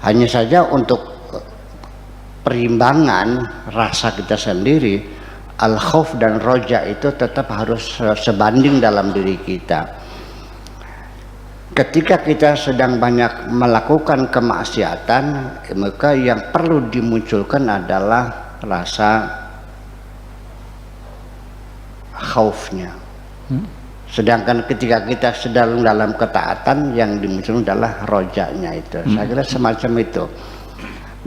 Hanya saja untuk perimbangan rasa kita sendiri, al-khauf dan roja itu tetap harus sebanding dalam diri kita. Ketika kita sedang banyak melakukan kemaksiatan, maka yang perlu dimunculkan adalah rasa khaufnya. Sedangkan ketika kita sedang dalam ketaatan, yang dimunculkan adalah rojanya itu. Saya kira semacam itu.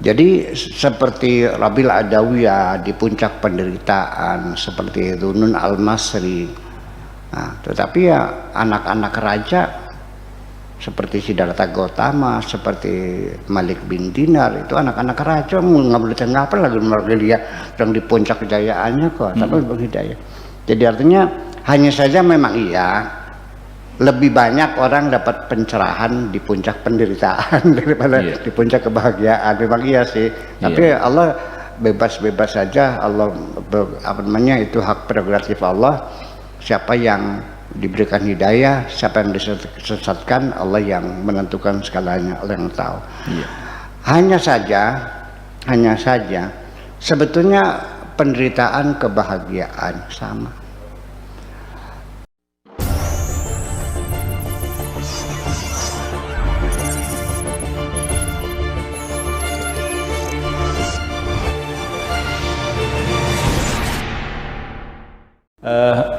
Jadi seperti Rabil Adawiyah di puncak penderitaan, seperti Runun Al-Masri. Nah, tetapi ya anak-anak raja seperti Siddhartha Gautama, seperti Malik bin Dinar, itu anak-anak raja nggak boleh ngapa lagi dia sedang di puncak kejayaannya kok, tapi berhidayah. Jadi artinya hanya saja memang iya lebih banyak orang dapat pencerahan di puncak penderitaan daripada di puncak kebahagiaan. Memang iya sih. Tapi Allah bebas-bebas saja. Allah itu hak prerogatif Allah. Siapa yang diberikan hidayah, siapa yang disesatkan, Allah yang menentukan segalanya, Allah yang tahu. Hanya saja sebetulnya penderitaan kebahagiaan sama.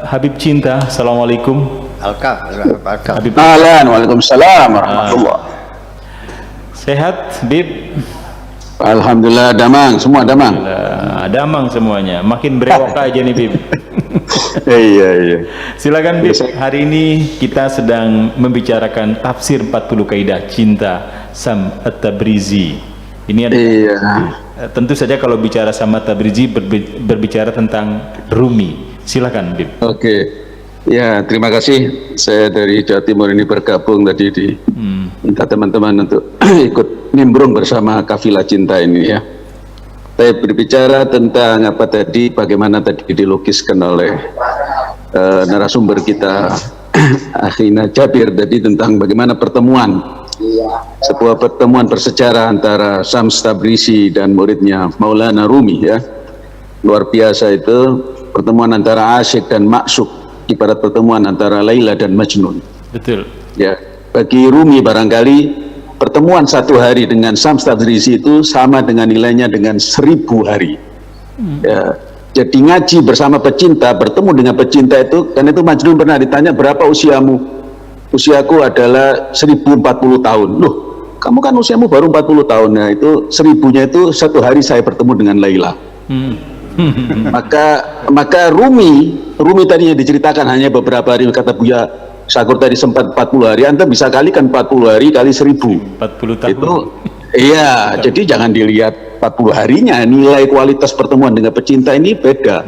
Habib Cinta, assalamualaikum. Habib. Ahlan, waalaikumsalam warahmatullah. Sehat, Bib? Alhamdulillah, damang, semua damang. Damang semuanya, makin berewok aja nih, Bib. Iya. Silakan, Bib. Hari ini kita sedang membicarakan tafsir 40 kaidah cinta Sam At-Tabrizi. Ini ada. Tentu saja kalau bicara sama Tabrizi berbicara tentang Rumi. Silakan, Bib. Oke. Ya, terima kasih. Saya dari Jawa Timur ini bergabung tadi minta teman-teman untuk ikut nimbrung bersama kafilah cinta ini ya. Saya berbicara tentang apa tadi, bagaimana tadi dilukiskan oleh narasumber kita Akhina Jabir tadi tentang bagaimana sebuah pertemuan bersejarah antara Syams Tabrizi dan muridnya Maulana Rumi ya. Luar biasa itu. Pertemuan antara asyik dan maksuk, ibarat pertemuan antara Laila dan Majnun. Betul. Ya, bagi Rumi barangkali pertemuan satu hari dengan Syams Tabrizi itu sama dengan nilainya dengan 1000 hari. Ya, jadi ngaji bersama pecinta, bertemu dengan pecinta itu, kan itu Majnun pernah ditanya berapa usiamu? Usiaku adalah 1040 tahun. Loh, kamu kan usiamu baru 40 tahun. Nah, itu 1000-nya itu satu hari saya bertemu dengan Laila. maka Rumi tadinya diceritakan hanya beberapa hari, kata Buya Syakur tadi sempat 40 hari, Anda bisa kalikan 40 hari kali 1000 40 tahun itu iya. Jadi jangan dilihat 40 harinya, nilai kualitas pertemuan dengan pecinta ini beda.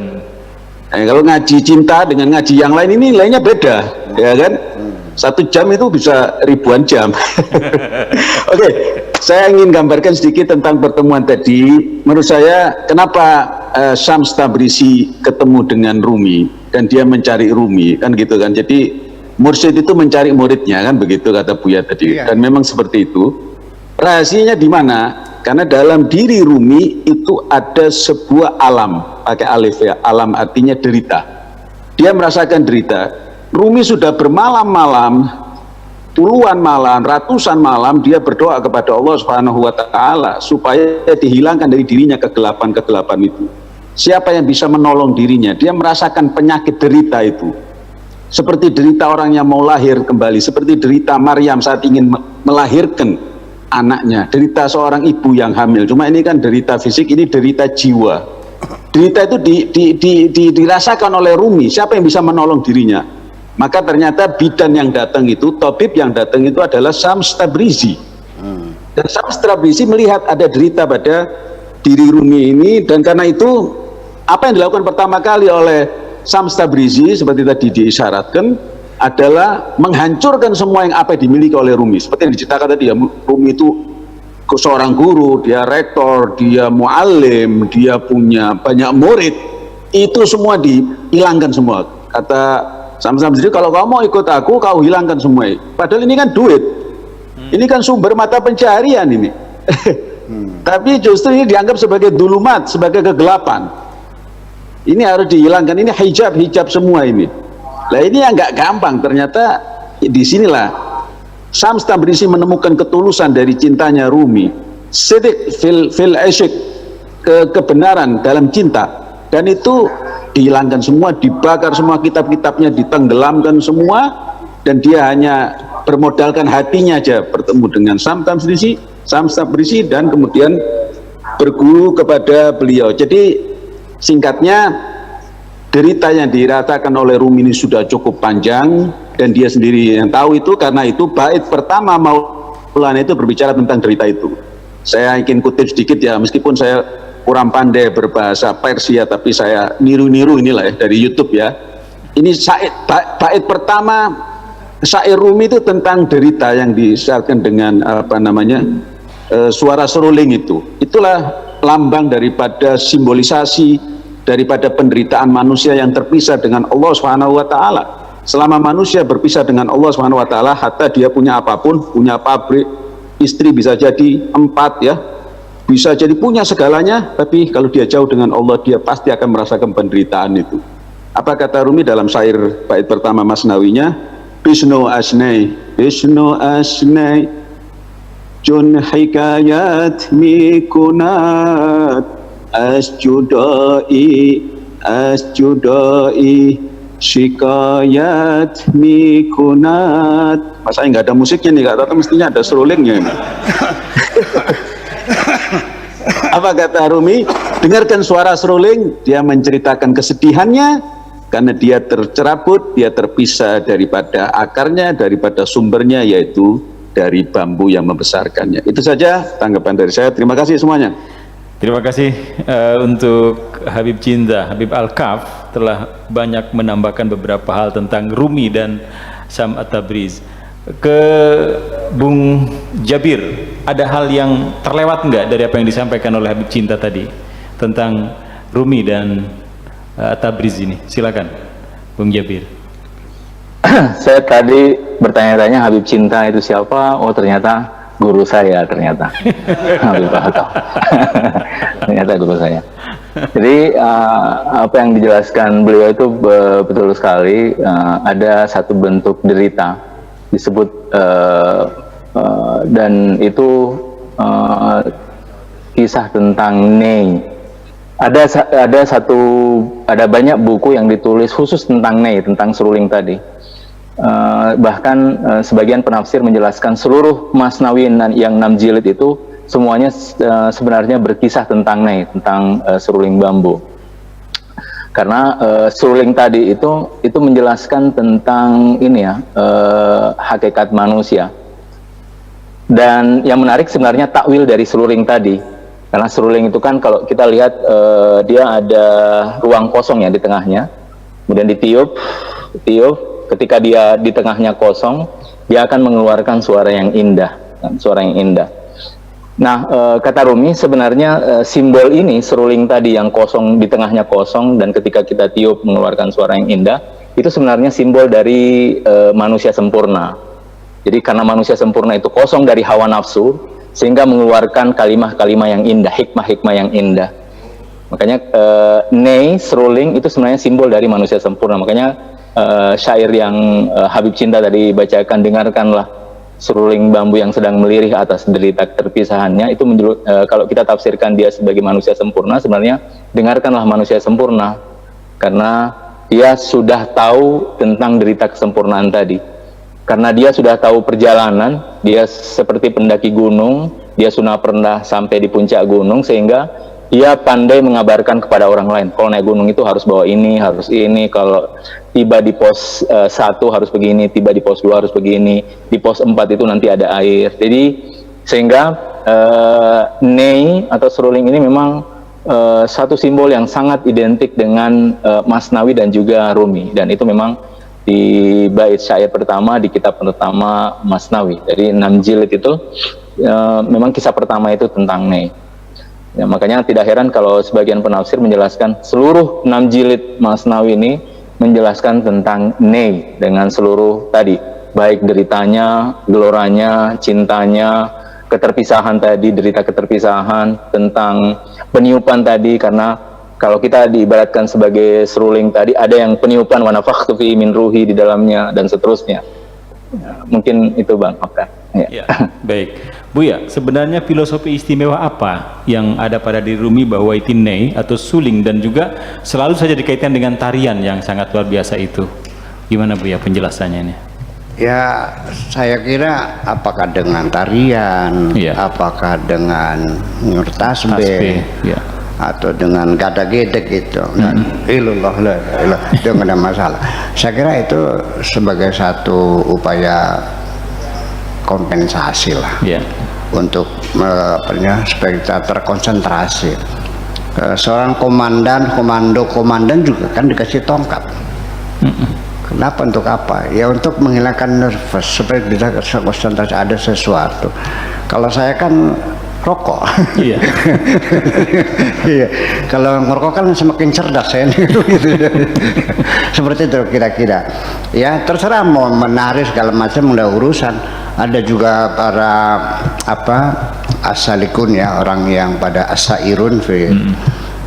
Kalau ngaji cinta dengan ngaji yang lain ini nilainya beda, ya kan? 1 jam itu bisa ribuan jam. Oke, saya ingin gambarkan sedikit tentang pertemuan tadi. Menurut saya, kenapa Syams Tabrizi ketemu dengan Rumi dan dia mencari Rumi, kan gitu kan? Jadi mursyid itu mencari muridnya, kan begitu kata Buya tadi. Dan memang seperti itu. Rahasianya di mana? Karena dalam diri Rumi itu ada sebuah alam, pakai alif ya. Alam artinya derita. Dia merasakan derita. Rumi sudah bermalam-malam, puluhan malam, ratusan malam dia berdoa kepada Allah Subhanahu wa taala supaya dihilangkan dari dirinya kegelapan-kegelapan itu. Siapa yang bisa menolong dirinya? Dia merasakan penyakit derita itu. Seperti derita orang yang mau lahir kembali, seperti derita Maryam saat ingin melahirkan anaknya, derita seorang ibu yang hamil. Cuma ini kan derita fisik, ini derita jiwa. Derita itu dirasakan oleh Rumi. Siapa yang bisa menolong dirinya? Maka ternyata bidan yang datang itu, tabib yang datang itu adalah Syams Tabrizi. Dan Syams Tabrizi melihat ada derita pada diri Rumi ini, dan karena itu apa yang dilakukan pertama kali oleh Syams Tabrizi seperti tadi diisyaratkan adalah menghancurkan semua yang apa dimiliki oleh Rumi. Seperti yang diceritakan tadi ya, Rumi itu seorang guru, dia rektor, dia muallim, dia punya banyak murid, itu semua dihilangkan semua. Kata sama-sama jadi kalau kamu mau ikut aku, kau hilangkan semua. Padahal ini kan duit, ini kan sumber mata pencaharian ini. Tapi justru ini dianggap sebagai dulumat, sebagai kegelapan. Ini harus dihilangkan, ini hijab semua ini. Nah ini yang nggak gampang, ternyata disinilah Syams Tabrizi menemukan ketulusan dari cintanya Rumi, sidik fil asyik, kebenaran dalam cinta, dan itu dihilangkan semua, dibakar semua kitab-kitabnya, ditenggelamkan semua, dan dia hanya bermodalkan hatinya aja bertemu dengan Syams Tabrizi dan kemudian berguru kepada beliau. Jadi singkatnya, derita yang dirasakan oleh Rumi ini sudah cukup panjang, dan dia sendiri yang tahu itu. Karena itu bait pertama Maulana itu berbicara tentang derita itu. Saya ingin kutip sedikit ya, meskipun saya kurang pandai berbahasa Persia, tapi saya niru-niru inilah ya dari YouTube ya. Ini bait pertama syair Rumi itu tentang derita yang disyaratkan dengan suara seruling itu. Itulah lambang daripada simbolisasi daripada penderitaan manusia yang terpisah dengan Allah Subhanahu wa taala. Selama manusia berpisah dengan Allah Subhanahu wa taala, hatta dia punya apapun, punya pabrik, istri bisa jadi 4 ya, bisa jadi punya segalanya, tapi kalau dia jauh dengan Allah, dia pasti akan merasakan penderitaan itu. Apa kata Rumi dalam syair bait pertama Masnawinya? Bisnu asnai jun hikayat mikunat asjudai shikayat mikunat. Masa nggak ada musiknya nih, kata mestinya ada serulingnya ini. Apa kata Rumi? Dengarkan suara seruling, dia menceritakan kesedihannya karena dia tercerabut, dia terpisah daripada akarnya, daripada sumbernya, yaitu dari bambu yang membesarkannya. Itu saja tanggapan dari saya. Terima kasih semuanya. Terima kasih untuk Habib Cinta, Habib Al-Kaf telah banyak menambahkan beberapa hal tentang Rumi dan Syams Tabrizi. Ke Bung Jabir, ada hal yang terlewat nggak dari apa yang disampaikan oleh Habib Cinta tadi tentang Rumi dan Tabrizi ini? Silakan, Bung Jabir. Saya tadi bertanya-tanya Habib Cinta itu siapa? Oh ternyata guru saya ternyata. Habib Al-Kaf. Ternyata guru saya. Jadi apa yang dijelaskan beliau itu betul sekali. Ada satu bentuk derita disebut dan itu kisah tentang Nei. Ada banyak buku yang ditulis khusus tentang Nei, tentang seruling tadi. Bahkan sebagian penafsir menjelaskan seluruh Masnawi yang 6 jilid itu semuanya sebenarnya berkisah tentang Nei, tentang seruling bambu. Karena seruling tadi itu menjelaskan tentang ini ya, hakikat manusia. Dan yang menarik sebenarnya takwil dari seruling tadi. Karena seruling itu kan kalau kita lihat dia ada ruang kosong ya di tengahnya. Kemudian ditiup, ketika dia di tengahnya kosong, dia akan mengeluarkan suara yang indah, Nah, kata Rumi sebenarnya simbol ini, seruling tadi yang kosong, di tengahnya kosong, dan ketika kita tiup mengeluarkan suara yang indah, itu sebenarnya simbol dari manusia sempurna. Jadi karena manusia sempurna itu kosong dari hawa nafsu, sehingga mengeluarkan kalimah-kalimah yang indah, hikmah-hikmah yang indah. Makanya Nei, seruling itu sebenarnya simbol dari manusia sempurna. Makanya syair yang Habib Cinta tadi bacakan, dengarkanlah seruling bambu yang sedang melirih atas derita terpisahannya, itu kalau kita tafsirkan dia sebagai manusia sempurna, sebenarnya dengarkanlah manusia sempurna, karena dia sudah tahu tentang derita kesempurnaan tadi. Karena dia sudah tahu perjalanan, dia seperti pendaki gunung, dia sudah pernah sampai di puncak gunung, sehingga dia pandai mengabarkan kepada orang lain. Kalau naik gunung itu harus bawa ini, harus ini, kalau tiba di pos 1 harus begini, tiba di pos 2 harus begini, di pos 4 itu nanti ada air. Jadi sehingga Nei atau seruling ini memang satu simbol yang sangat identik dengan Masnawi dan juga Rumi, dan itu memang di bait syair pertama di kitab pertama Masnawi. Jadi 6 jilid itu memang kisah pertama itu tentang Nei. Ya, makanya tidak heran kalau sebagian penafsir menjelaskan seluruh 6 jilid Masnawi ini menjelaskan tentang Nei dengan seluruh tadi, baik deritanya, geloranya, cintanya, keterpisahan tadi, derita keterpisahan, tentang peniupan tadi, karena kalau kita diibaratkan sebagai seruling tadi, ada yang peniupan wa nafakhtu fi min ruhi di dalamnya dan seterusnya. Ya, mungkin itu Bang. Oke. Ya, baik. Buya, sebenarnya filosofi istimewa apa yang ada pada diri Rumi bahwa itinei atau suling dan juga selalu saja dikaitkan dengan tarian yang sangat luar biasa itu? Gimana Buya penjelasannya ini? Ya, saya kira apakah dengan tarian, apakah dengan tasbih, atau dengan gada-gedek gitu, ilullah itu nggak ada masalah. Saya kira itu sebagai satu upaya kompensasi lah, untuk supaya kita terkonsentrasi. Seorang komandan juga kan dikasih tongkat. Kenapa, untuk apa? Ya untuk menghilangkan nervous supaya bisa konsentrasi ada sesuatu. Kalau saya kan rokok. Iya. Iya. Kalau ngerokok kan semakin cerdas saya gitu. Seperti itu kira-kira. Ya terserah mau menari segala macam udah urusan. Ada juga para asalikun ya, orang yang pada asairun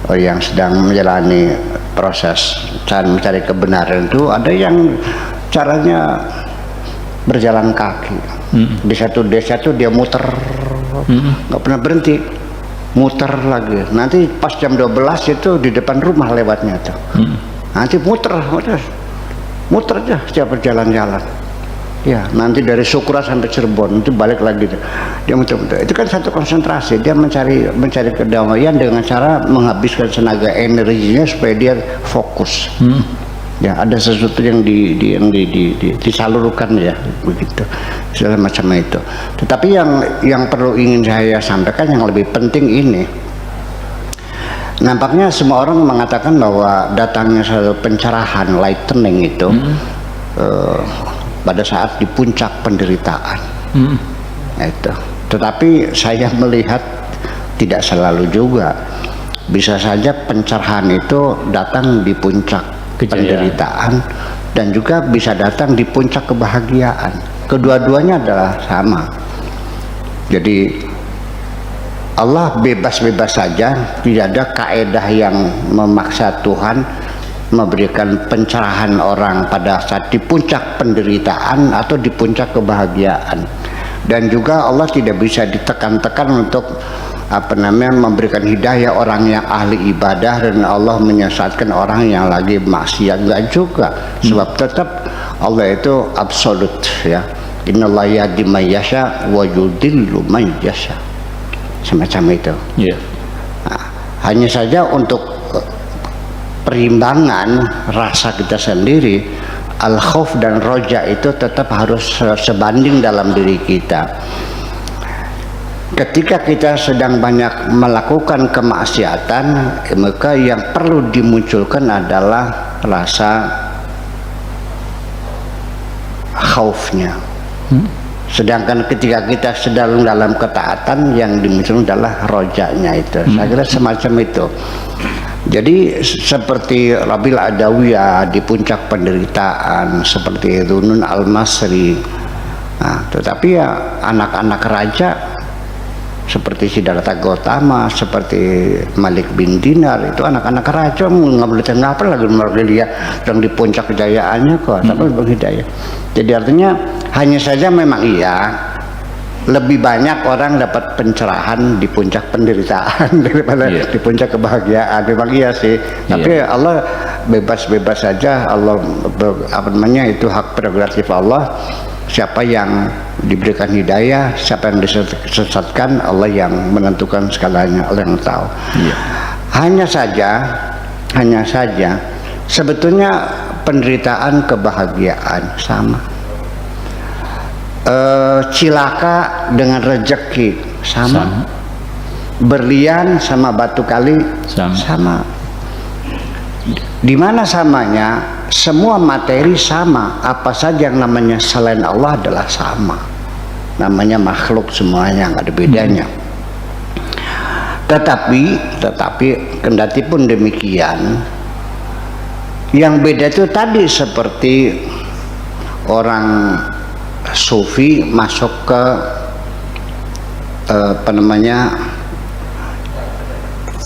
yang sedang menjalani proses mencari kebenaran itu, ada yang caranya berjalan kaki. Di satu desa itu dia muter, nggak pernah berhenti, muter lagi. Nanti pas jam 12 itu di depan rumah lewatnya tuh. Nanti muter aja setiap berjalan-jalan. Ya, nanti dari Sukra sampai Cirebon itu balik lagi tuh. Dia muter-muter. Itu kan satu konsentrasi. Dia mencari kedamaian dengan cara menghabiskan tenaga energinya supaya dia fokus. Ya, ada sesuatu yang disalurkan ya, begitu. Segala macam itu. Tetapi yang perlu ingin saya sampaikan yang lebih penting ini. Nampaknya semua orang mengatakan bahwa datangnya satu pencerahan, lightening itu pada saat di puncak penderitaan. Itu. Tetapi saya melihat tidak selalu juga. Bisa saja pencerahan itu datang di puncak penderitaan dan juga bisa datang di puncak kebahagiaan. Kedua-duanya adalah sama. Jadi Allah bebas-bebas saja, tidak ada kaedah yang memaksa Tuhan memberikan pencerahan orang pada saat di puncak penderitaan atau di puncak kebahagiaan. Dan juga Allah tidak bisa ditekan-tekan untuk memberikan hidayah orang yang ahli ibadah dan Allah menyesatkan orang yang lagi maksiat, enggak juga. Sebab tetap Allah itu absolut ya. Innallaha yahdi may yasha wa yudhillu may yasha. Semacam itu. Nah, hanya saja untuk perimbangan rasa kita sendiri, al-khauf dan roja itu tetap harus sebanding dalam diri kita. Ketika kita sedang banyak melakukan kemaksiatan, maka yang perlu dimunculkan adalah rasa khaufnya. Sedangkan ketika kita sedang dalam ketaatan, yang dimunculkan adalah rojanya itu. Saya kira semacam itu. Jadi seperti Rabil Adawiyah di puncak penderitaan, seperti Dunun Al-Masri. Nah, tetapi ya anak-anak raja seperti Siddhartha Gautama, seperti Malik bin Dinar, itu anak-anak raja nggak boleh ngapa lagi mereka dia sedang di puncak kejayaannya kok, tapi berhidayah. Jadi artinya hanya saja memang iya lebih banyak orang dapat pencerahan di puncak penderitaan daripada di puncak kebahagiaan. Memang iya sih, tapi Allah bebas-bebas saja. Allah itu hak prerogatif Allah. Siapa yang diberikan hidayah, siapa yang disesatkan, Allah yang menentukan segalanya, Allah yang tahu. Hanya saja sebetulnya penderitaan kebahagiaan sama. Cilaka dengan rejeki sama. Berlian sama batu kali sama. Di mana samanya? Semua materi sama. Apa saja yang namanya selain Allah adalah sama. Namanya makhluk semuanya, nggak ada bedanya. Tetapi kendati pun demikian, yang beda itu tadi seperti orang sufi masuk ke apa namanya,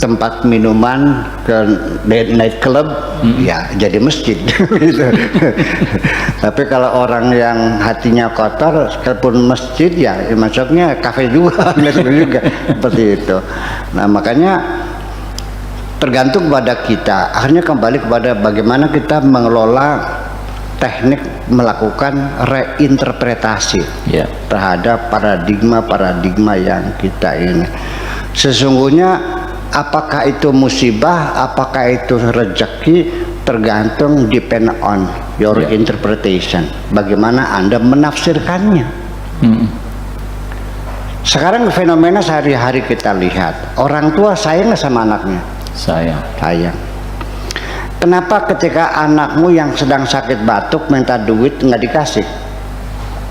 tempat minuman ke night club, ya jadi masjid gitu. Tapi kalau orang yang hatinya kotor, sekalipun masjid ya masuknya kafe juga, seperti itu. Nah makanya tergantung pada kita, akhirnya kembali kepada bagaimana kita mengelola teknik melakukan reinterpretasi terhadap paradigma yang kita ini. Sesungguhnya apakah itu musibah, apakah itu rezeki, tergantung depend on your interpretation. Bagaimana Anda menafsirkannya. Sekarang fenomena sehari-hari kita lihat, orang tua sayang sama anaknya. Sayang. Kenapa ketika anakmu yang sedang sakit batuk minta duit nggak dikasih?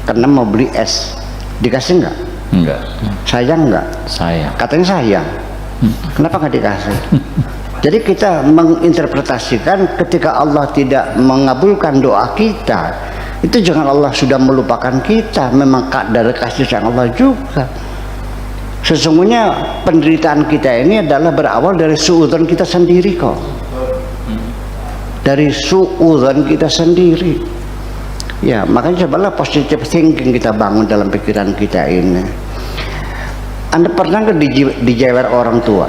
Karena mau beli es, dikasih nggak? Enggak. Sayang nggak? Sayang. Katanya sayang. Kenapa nggak dikasih? Jadi kita menginterpretasikan ketika Allah tidak mengabulkan doa kita, itu jangan Allah sudah melupakan kita, memang dari kasih sayang Allah juga. Sesungguhnya penderitaan kita ini adalah berawal dari suudzon kita sendiri kok. Dari suudzon kita sendiri. Ya, makanya cobalah positive thinking kita bangun dalam pikiran kita ini. Anda pernah nggak dijewer orang tua?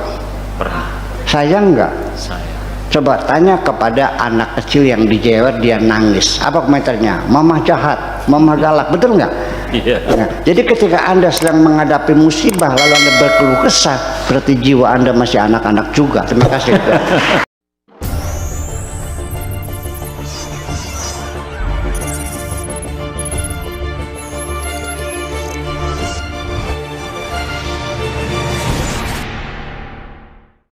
Pernah. Sayang nggak? Sayang. Coba tanya kepada anak kecil yang dijewer, dia nangis. Apa komentarnya? Mama jahat, mama galak, betul nggak? Iya. Nah, jadi ketika Anda sedang menghadapi musibah lalu Anda berkeluh kesah, berarti jiwa Anda masih anak-anak juga. Terima kasih.